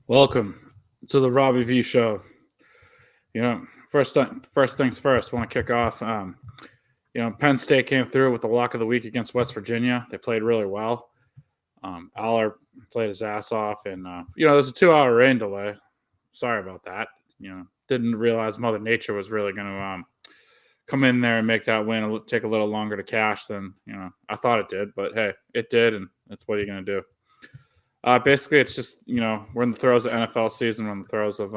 Welcome to the Robbie V Show. First things first. Want to kick off. Penn State came through with the lock of the week against West Virginia. They played really well. Aller played his ass off, and there's a 2-hour rain delay. Sorry about that. Didn't realize Mother Nature was really going to come in there and make that win take a little longer to cash than I thought it did. But hey, it did, and that's what are you going to do? Basically, it's just we're in the throes of NFL season, we're in the throes of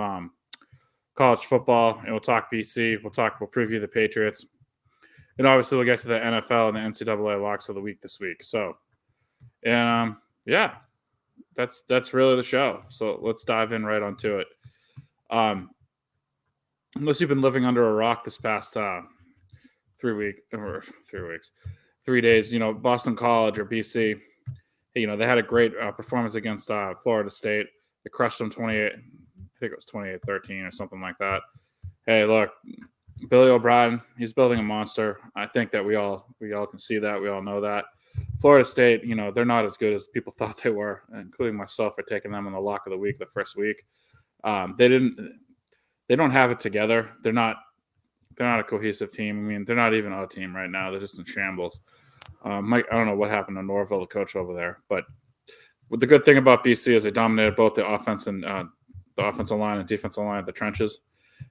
college football, and we'll talk BC. We'll preview the Patriots, and obviously we'll get to the NFL and the NCAA locks of the week this week. So, and that's really the show. So let's dive in right onto it. Unless you've been living under a rock this past 3 days, Boston College or BC. They had a great performance against Florida State. They crushed them 28. I think it was 28-13 or something like that. Hey, look, Billy O'Brien, he's building a monster. I think that we all can see that. We all know that. Florida State, they're not as good as people thought they were, including myself for taking them on the lock of the week the first week. They don't have it together. They're not a cohesive team. I mean, they're not even a team right now. They're just in shambles. Mike, I don't know what happened to Norville, the coach over there, but the good thing about BC is they dominated both the offense and the offensive line and defensive line, the trenches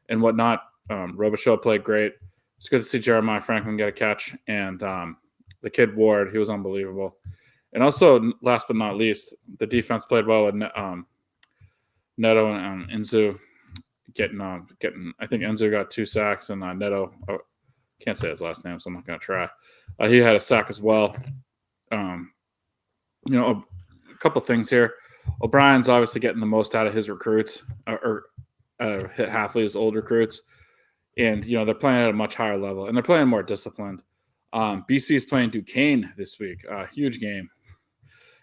and whatnot. Robichaud played great. It's good to see Jeremiah Franklin get a catch, and the kid Ward, he was unbelievable. And also, last but not least, the defense played well with Neto and Enzu getting. I think Enzu got 2 sacks, and Neto. Can't say his last name, so I'm not going to try. He had a sack as well. A couple things here. O'Brien's obviously getting the most out of his recruits, or Hafley's old recruits. And, they're playing at a much higher level, and they're playing more disciplined. BC's playing Duquesne this week. Huge game.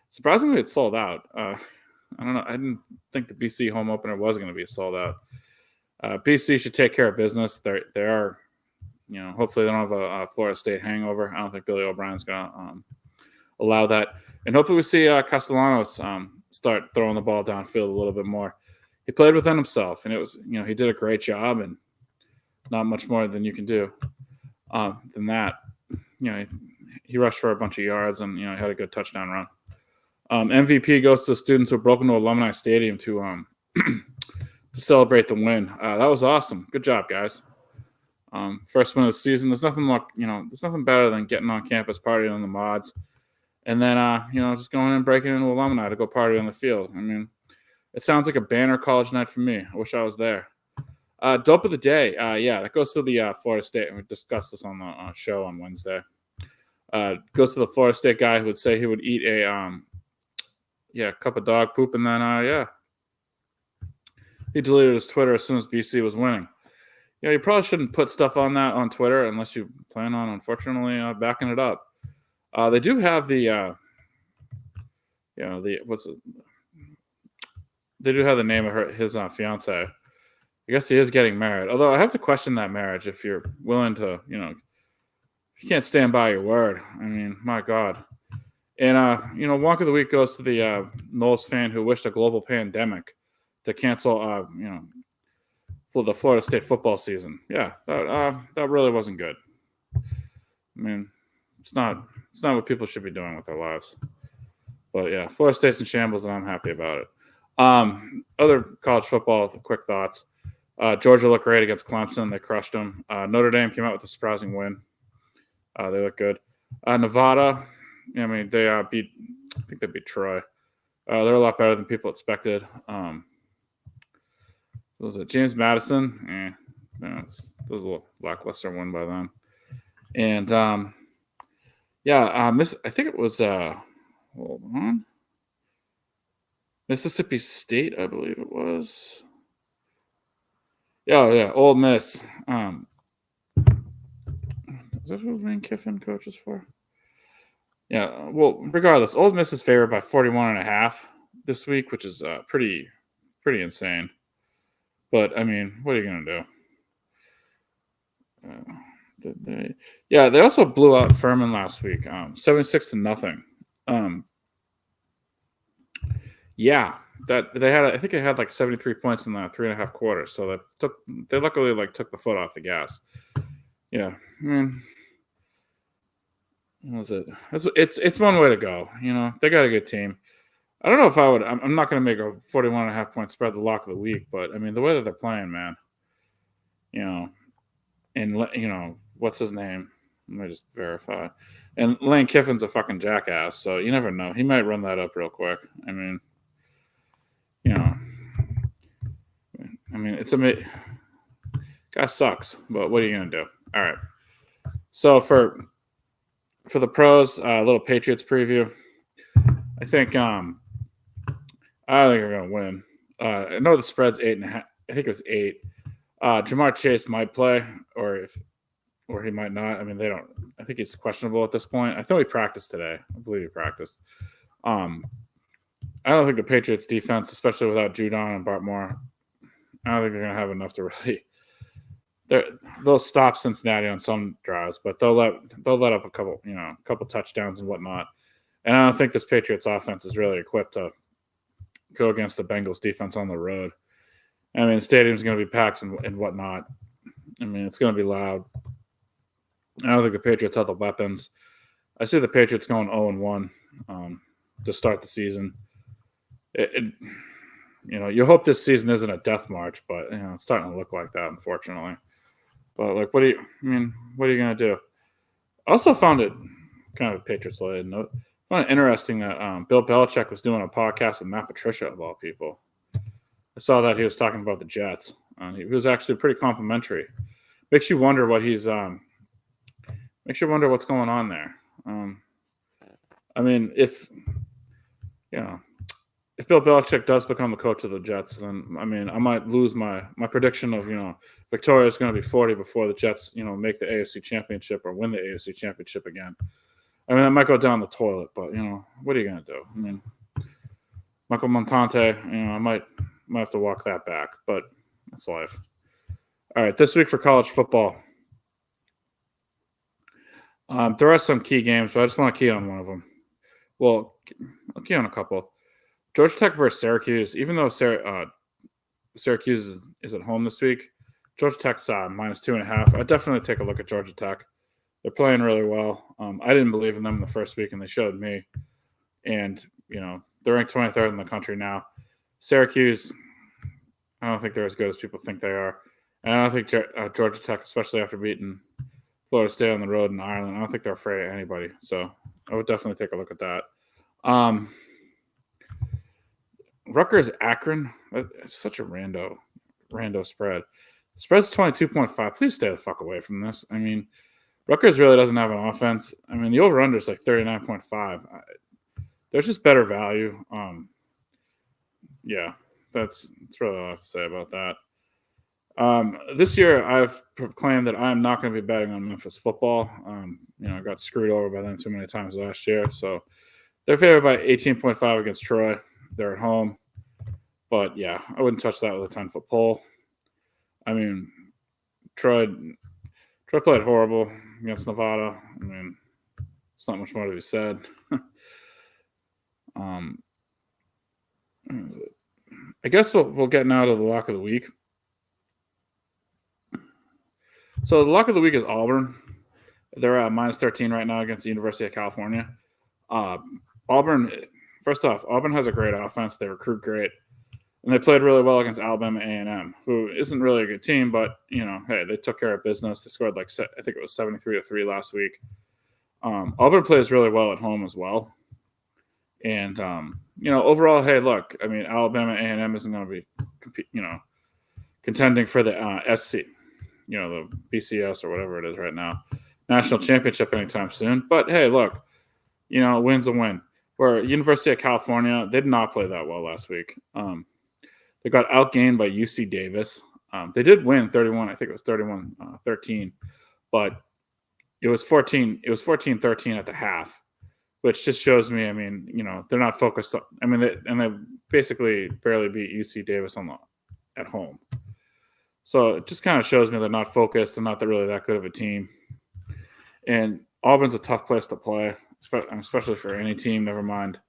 Surprisingly, it's sold out. I don't know. I didn't think the BC home opener was going to be sold out. BC should take care of business. They are... hopefully they don't have a Florida State hangover. I don't think Billy O'Brien's going to allow that. And hopefully we see Castellanos start throwing the ball downfield a little bit more. He played within himself, and it was, he did a great job, and not much more than you can do than that. He rushed for a bunch of yards, and, he had a good touchdown run. MVP goes to the students who broke into Alumni Stadium to celebrate the win. That was awesome. Good job, guys. First win of the season. There's nothing better than getting on campus, partying on the mods, and then just going and breaking into alumni to go party on the field. I mean, it sounds like a banner college night for me. I wish I was there. Dope of the day. That goes to the Florida State, and we discussed this on the show on Wednesday. Goes to the Florida State guy who would say he would eat a cup of dog poop, and then he deleted his Twitter as soon as BC was winning. You probably shouldn't put stuff on that on Twitter unless you plan on, unfortunately, backing it up. They do have they do have the name of his fiance. I guess he is getting married. Although I have to question that marriage if you're willing to, if you can't stand by your word. I mean, my God. And, Wonk of the Week goes to the Knowles fan who wished a global pandemic to cancel, for the Florida State football season. Yeah, that really wasn't good. I mean, it's not what people should be doing with their lives. But yeah, Florida State's in shambles, and I'm happy about it. Other college football, quick thoughts. Georgia looked great against Clemson. They crushed them. Notre Dame came out with a surprising win. They look good. Nevada, they beat. I think they beat Troy. They're a lot better than people expected. Was it James Madison? That was a little lackluster win by them. And I think it was hold on. Mississippi State, I believe it was. Yeah, Ole Miss. Is that who Lane Kiffin coaches for? Yeah, well, regardless, Ole Miss is favored by 41.5 this week, which is pretty insane. But I mean, what are you gonna do? They also blew out Furman last week, 76-0. Yeah, that they had. I think they had like 73 points in the 3.5 quarters. So they luckily like took the foot off the gas. Yeah, I mean, what was it? It's one way to go. They got a good team. I don't know if I would. I'm not going to make a 41.5 point spread the lock of the week, but I mean the way that they're playing, man. You know, and what's his name? Let me just verify. And Lane Kiffin's a fucking jackass, so you never know. He might run that up real quick. I mean, you know, it's a guy sucks, but what are you gonna do? All right. So for the pros, a little Patriots preview. I think I don't think they're gonna win. I know the spread's 8.5. I think it was 8. Jamar Chase might play, or he might not. I mean, they don't. I think he's questionable at this point. I thought he practiced today. I believe he practiced. I don't think the Patriots defense, especially without Judon and Bartmore, I don't think they're gonna have enough to really. They'll stop Cincinnati on some drives, but they'll let up a couple touchdowns and whatnot. And I don't think this Patriots offense is really equipped to go against the Bengals defense on the road. I mean, the stadium's going to be packed and whatnot. I mean, it's going to be loud. I don't think the Patriots have the weapons. I see the Patriots going 0-1 to start the season. You hope this season isn't a death march, but it's starting to look like that, unfortunately. But like, what are you going to do? I also found it kind of a Patriots-related note. I found it interesting that Bill Belichick was doing a podcast with Matt Patricia, of all people. I saw that he was talking about the Jets. He was actually pretty complimentary. Makes you wonder what he's. Makes you wonder what's going on there. I mean, if Bill Belichick does become the coach of the Jets, then I mean, I might lose my prediction of Victoria is going to be 40 before the Jets make the AFC Championship or win the AFC Championship again. I mean, that might go down the toilet, but what are you going to do? I mean, Michael Montante, I might have to walk that back, but that's life. All right, this week for college football, there are some key games, but I just want to key on one of them. Well, I'll key on a couple. Georgia Tech versus Syracuse. Even though Syracuse is at home this week, Georgia Tech's -2.5. I'd definitely take a look at Georgia Tech. They're playing really well. I didn't believe in them in the first week, and they showed me. And, they're ranked 23rd in the country now. Syracuse, I don't think they're as good as people think they are. And I don't think Georgia Tech, especially after beating Florida State on the road in Ireland, I don't think they're afraid of anybody. So I would definitely take a look at that. Rutgers-Akron, it's such a rando spread. The spread's 22.5. Please stay the fuck away from this. I mean, Rutgers really doesn't have an offense. I mean, the over-under is like 39.5. There's just better value. Yeah, that's really all I have to say about that. This year, I've proclaimed that I'm not going to be betting on Memphis football. I got screwed over by them too many times last year. So they're favored by 18.5 against Troy. They're at home. But, yeah, I wouldn't touch that with a 10-foot pole. I mean, Troy played horrible against Nevada. I mean, it's not much more to be said. I guess we'll get now to the lock of the week. So the lock of the week is Auburn. They're at -13 right now against the University of California. Auburn, first off, Auburn has a great offense. They recruit great. And they played really well against Alabama A&M, who isn't really a good team, but, hey, they took care of business. They scored I think it was 73-3 last week. Auburn plays really well at home as well. And, overall, hey, look, I mean, Alabama A&M isn't going to be, contending for the SC, the BCS or whatever it is right now, national championship anytime soon. But, hey, look, a win's a win. Where University of California, they did not play that well last week. They got outgained by UC Davis. They did win 31. I think it was 31-13, but it was 14-13 at the half, which just shows me. I mean, they're not focused. They basically barely beat UC Davis at home. So it just kind of shows me they're not focused. They're not really that good of a team. And Auburn's a tough place to play, especially for any team. Never mind,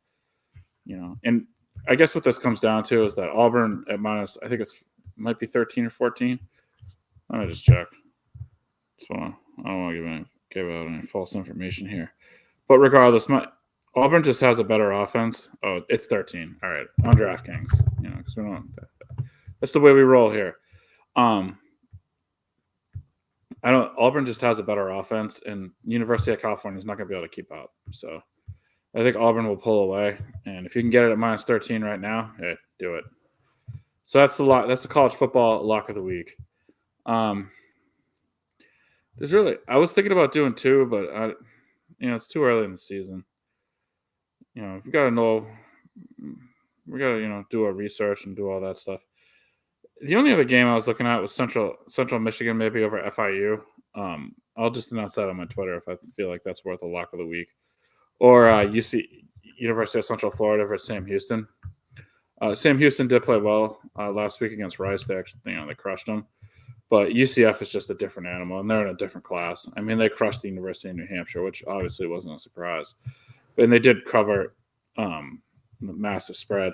And I guess what this comes down to is that Auburn at minus, I think might be 13 or 14. Let me just check. I don't want to give out any false information here. But regardless, Auburn just has a better offense. Oh, it's 13. All right, on DraftKings, because we don't. That's the way we roll here. Auburn just has a better offense, and University of California is not going to be able to keep up. So I think Auburn will pull away, and if you can get it at minus 13 right now, hey, do it. So that's the college football lock of the week. I was thinking about doing two, but it's too early in the season. We got to know. We got to do our research and do all that stuff. The only other game I was looking at was Central Michigan, maybe over FIU. I'll just announce that on my Twitter if I feel like that's worth a lock of the week. Or University of Central Florida versus Sam Houston. Sam Houston did play well last week against Rice. They actually, they crushed them. But UCF is just a different animal, and they're in a different class. I mean, they crushed the University of New Hampshire, which obviously wasn't a surprise. And they did cover the massive spread.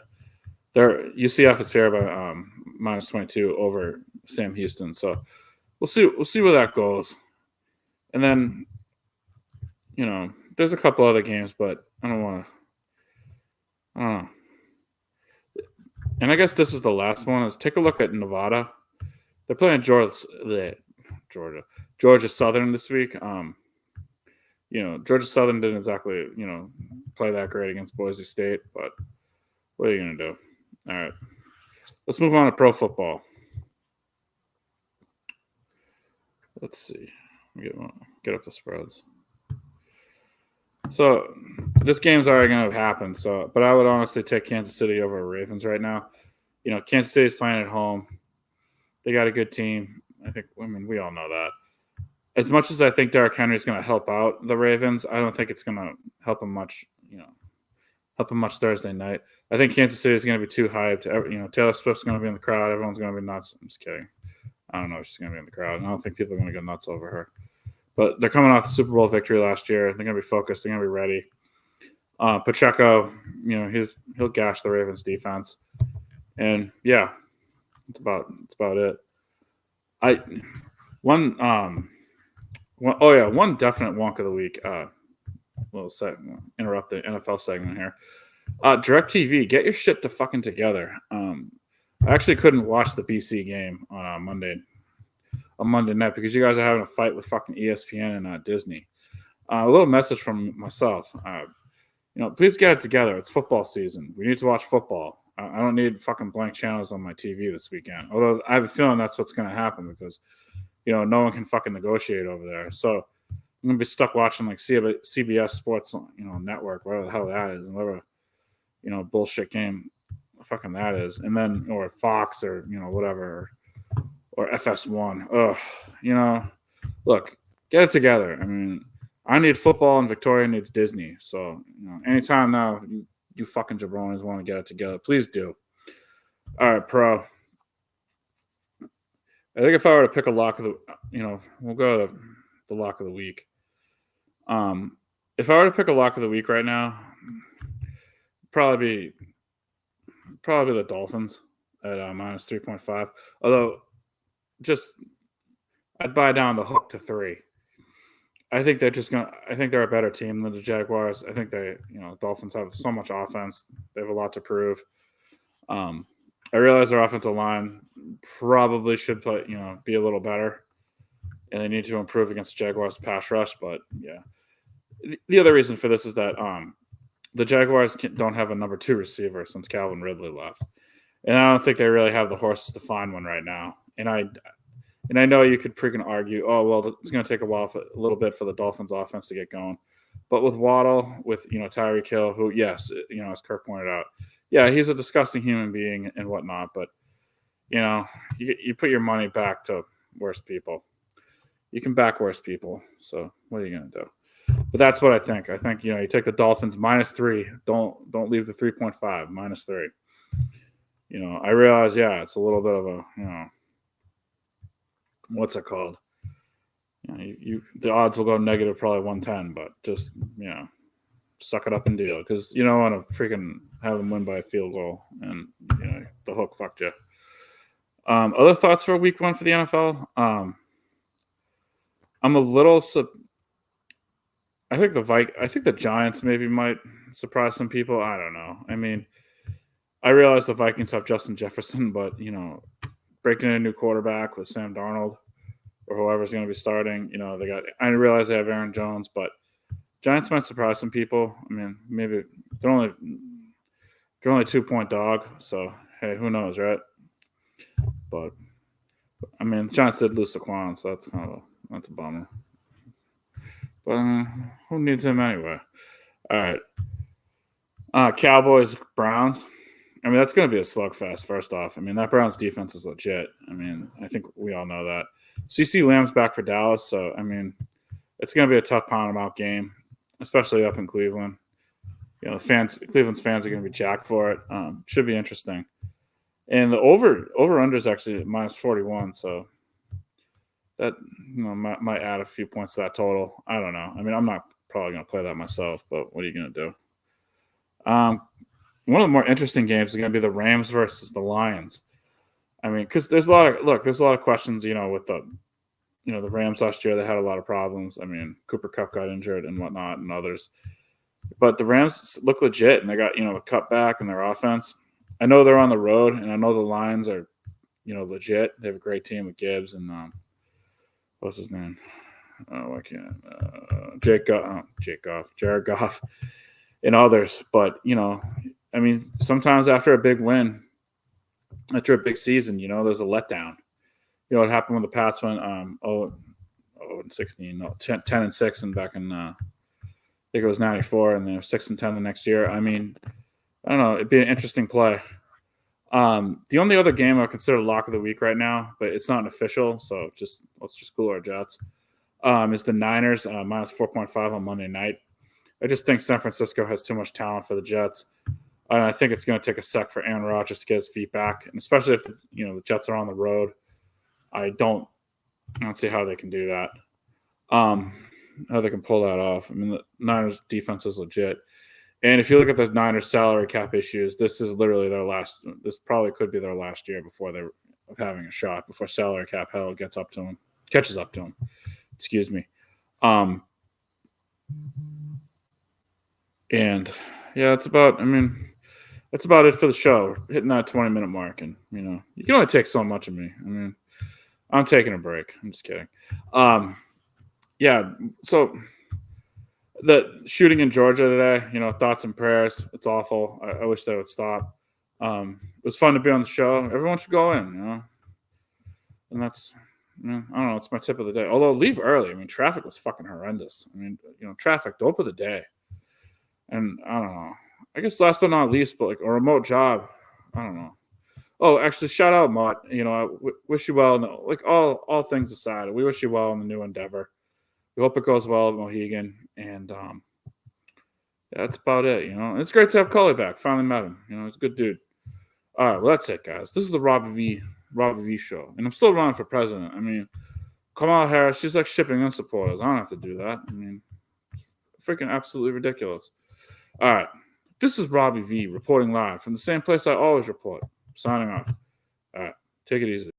UCF is fair by minus 22 over Sam Houston. So we'll see where that goes. And then, there's a couple other games, but I don't know. And I guess this is the last one. Is take a look at Nevada. They're playing Georgia Southern this week. Georgia Southern didn't exactly, play that great against Boise State, but what are you going to do? All right. Let's move on to pro football. Let's see. Get up the spreads. So this game's already going to happen. But I would honestly take Kansas City over Ravens right now. Kansas City's playing at home. They got a good team. We all know that. As much as I think Derrick Henry is going to help out the Ravens, I don't think it's going to help them much. Help them much Thursday night. I think Kansas City is going to be too hyped. Taylor Swift's going to be in the crowd. Everyone's going to be nuts. I'm just kidding. I don't know if she's going to be in the crowd. I don't think people are going to go nuts over her. But they're coming off the Super Bowl victory last year. They're going to be focused. They're going to be ready. Pacheco, he'll gash the Ravens defense. And yeah, that's about it. One definite wonk of the week. Interrupt the NFL segment here. DirecTV, get your shit to fucking together. I actually couldn't watch the BC game on Monday night because you guys are having a fight with fucking ESPN and Disney. A little message from myself. Please get it together. It's football season. We need to watch football. I don't need fucking blank channels on my TV this weekend. Although I have a feeling that's what's going to happen because, no one can fucking negotiate over there. So I'm going to be stuck watching like CBS Sports, network, whatever the hell that is, and whatever, bullshit game fucking that is. And then, or Fox or, whatever, or FS1. Ugh, look, get it together. I need football and Victoria needs Disney. So, anytime now you fucking jabronis want to get it together, please do. All right, pro. I think if I were to pick a lock of the, we'll go to the lock of the week. If I were to pick a lock of the week right now, probably the Dolphins at minus 3.5. Although, I'd buy down the hook to 3. I think they're a better team than the Jaguars. I think Dolphins have so much offense. They have a lot to prove. I realize their offensive line probably should play, be a little better, and they need to improve against Jaguars pass rush. But yeah, the other reason for this is that the Jaguars don't have a number 2 receiver since Calvin Ridley left, and I don't think they really have the horses to find one right now. And I know you could freaking argue, oh well, it's going to take a little bit for the Dolphins offense to get going, but with Waddle, with Tyreek Hill, who yes, as Kirk pointed out. Yeah, he's a disgusting human being and whatnot, but, you put your money back to worse people. You can back worse people, so what are you going to do? But that's what I think. I think, you take the Dolphins minus 3. Don't leave the 3.5, -3. I realize, yeah, it's a little bit of a, what's it called? The odds will go negative probably 110, but just, suck it up and deal because you don't want to freaking have them win by a field goal and the hook fucked you. Other thoughts for week 1 for the NFL? I'm a little. I think the Giants maybe might surprise some people. I don't know. I mean, I realize the Vikings have Justin Jefferson, but breaking in a new quarterback with Sam Darnold or whoever's going to be starting, they got. I realize they have Aaron Jones, but Giants might surprise some people. I mean, maybe they're only 2-point dog, so hey, who knows, right? But I mean, the Giants did lose Saquon, so that's a bummer. But who needs him anyway? All right. Cowboys, Browns. I mean, that's going to be a slugfest, first off. I mean, that Browns defense is legit. I mean, I think we all know that. CeeDee Lamb's back for Dallas, so, I mean, it's going to be a tough pound-em-out game, especially up in Cleveland. Cleveland's fans are going to be jacked for it. Should be interesting. And the over-under is actually at -41, so that might add a few points to that total. I don't know. I mean, I'm not probably going to play that myself, but what are you going to do? One of the more interesting games is going to be the Rams versus the Lions. I mean, because there's a lot of questions, with the Rams last year. They had a lot of problems. I mean, Cooper Kupp got injured and whatnot, and others. But the Rams look legit, and they got a cutback in their offense. I know they're on the road, and I know the Lions are legit. They have a great team with Gibbs and what's his name? Oh, I can't. Jared Goff, and others. But I mean, sometimes after a big win, after a big season, there's a letdown. What happened when the Pats went 10-6, and back in I think it was 94, and they're 6-10 the next year. I mean, I don't know. It'd be an interesting play. The only other game I consider lock of the week right now, but it's not an official, so let's just cool our jets. Is the Niners -4.5 on Monday night. I just think San Francisco has too much talent for the Jets. And I think it's going to take a sec for Aaron Rodgers to get his feet back, and especially if the Jets are on the road. I don't see how they can do that. How they can pull that off. I mean, the Niners defense is legit. And if you look at the Niners salary cap issues, this is literally their last. This probably could be their last year before they're having a shot. Before salary cap hell catches up to them. Excuse me. And yeah, that's about it for the show. We're hitting that 20-minute mark, and you can only take so much of me. I mean, I'm taking a break. I'm just kidding. Yeah. So the shooting in Georgia today, thoughts and prayers. It's awful. I wish that would stop. It was fun to be on the show. Everyone should go in, and that's, I don't know. It's my tip of the day. Although leave early. I mean, traffic was fucking horrendous. I mean, traffic, dope of the day. And I don't know. I guess last but not least, but a remote job. I don't know. Oh, actually, shout out Mutt. I wish you well. All things aside, we wish you well in the new endeavor. We hope it goes well at Mohegan, and that's about it. It's great to have Cully back. Finally met him. He's a good dude. All right, well that's it, guys. This is the Robbie V show, and I'm still running for president. I mean, Kamala Harris, she's like shipping in supporters. I don't have to do that. I mean, freaking absolutely ridiculous. All right, this is Robbie V reporting live from the same place I always report. Signing off. All right, take it easy.